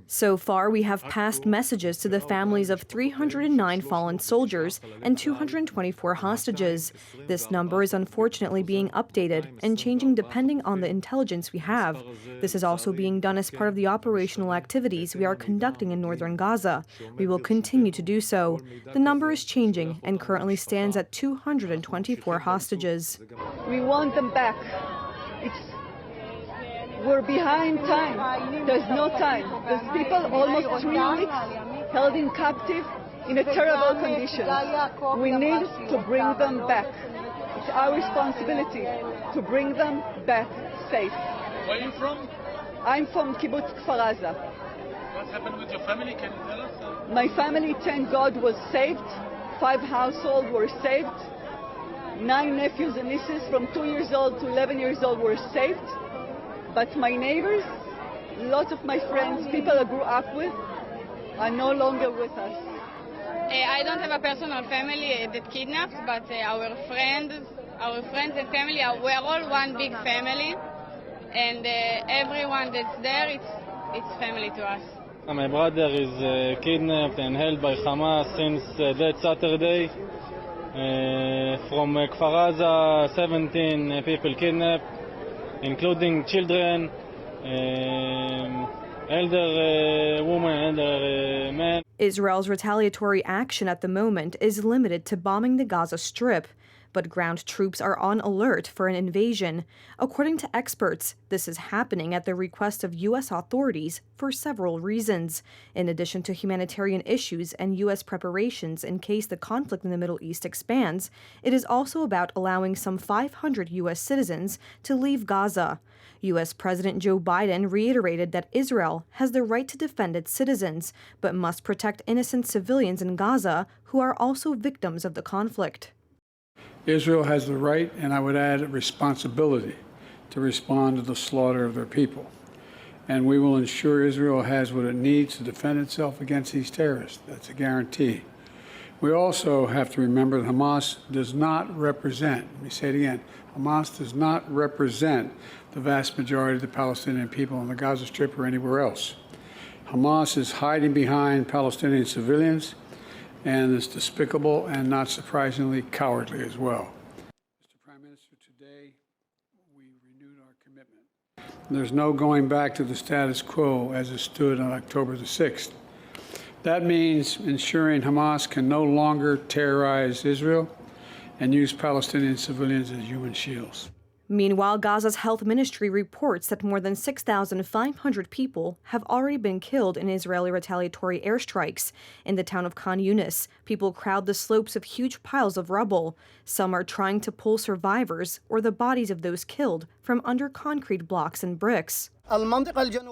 So far, we have passed messages to the families of 309 fallen soldiers and 224 hostages. This number is unfortunately being updated and changing depending on the intelligence we have. This is also being done as part of the operational activities we are conducting in northern Gaza. We will continue to do so. The number is changing and currently stands at 224 hostages. We want them back. We're behind time. There's no time. There's people almost 3 weeks held in captive in a terrible condition. We need to bring them back. It's our responsibility to bring them back safe. Where are you from? I'm from Kibbutz Kfar Aza. What happened with your family? Can you tell us? My family, thank God, was saved. 5 households were saved. 9 nephews and nieces from 2 years old to 11 years old were saved. But my neighbors, lots of my friends, people I grew up with, are no longer with us. I don't have a personal family that kidnapped, but our friends and family, we're all one big family, and everyone that's there, it's family to us. My brother is kidnapped and held by Hamas since that Saturday. From Kfar Aza, 17 people kidnapped, including children, elder women, elder men. Israel's retaliatory action at the moment is limited to bombing the Gaza Strip, but ground troops are on alert for an invasion. According to experts, this is happening at the request of U.S. authorities for several reasons. In addition to humanitarian issues and U.S. preparations in case the conflict in the Middle East expands, it is also about allowing some 500 U.S. citizens to leave Gaza. U.S. President Joe Biden reiterated that Israel has the right to defend its citizens, but must protect innocent civilians in Gaza who are also victims of the conflict. Israel has the right, and I would add a responsibility, to respond to the slaughter of their people. And we will ensure Israel has what it needs to defend itself against these terrorists. That's a guarantee. We also have to remember that Hamas does not represent, let me say it again, Hamas does not represent the vast majority of the Palestinian people on the Gaza Strip or anywhere else. Hamas is hiding behind Palestinian civilians, and is despicable and, not surprisingly, cowardly as well. Mr. Prime Minister, today we renewed our commitment. There's no going back to the status quo as it stood on October the 6th. That means ensuring Hamas can no longer terrorize Israel and use Palestinian civilians as human shields. Meanwhile, Gaza's health ministry reports that more than 6,500 people have already been killed in Israeli retaliatory airstrikes. In the town of Khan Yunis, people crowd the slopes of huge piles of rubble. Some are trying to pull survivors or the bodies of those killed from under concrete blocks and bricks.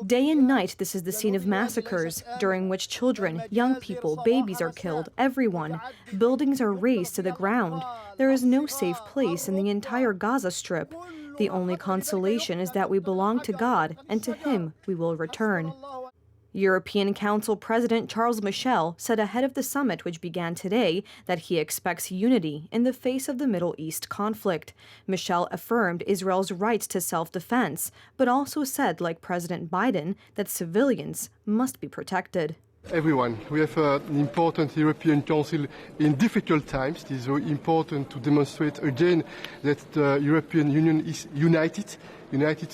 Day and night, this is the scene of massacres, during which children, young people, babies are killed, everyone. Buildings are razed to the ground. There is no safe place in the entire Gaza Strip. The only consolation is that we belong to God, and to Him we will return. European Council President Charles Michel said ahead of the summit, which began today, that he expects unity in the face of the Middle East conflict. Michel affirmed Israel's rights to self-defense, but also said, like President Biden, that civilians must be protected. Everyone. We have an important European Council in difficult times. It is very important to demonstrate again that the European Union is united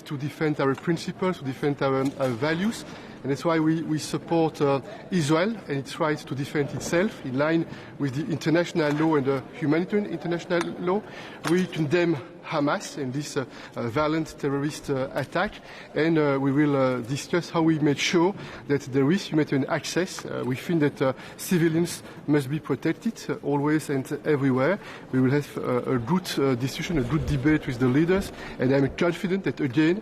to defend our principles, to defend our values. And that's why we support Israel and its right to defend itself in line with the international law and the humanitarian international law. We condemn Hamas and this violent terrorist attack, and we will discuss how we make sure that there is humanitarian access. We think that civilians must be protected always and everywhere. We will have a good discussion, a good debate with the leaders, and I'm confident that, again,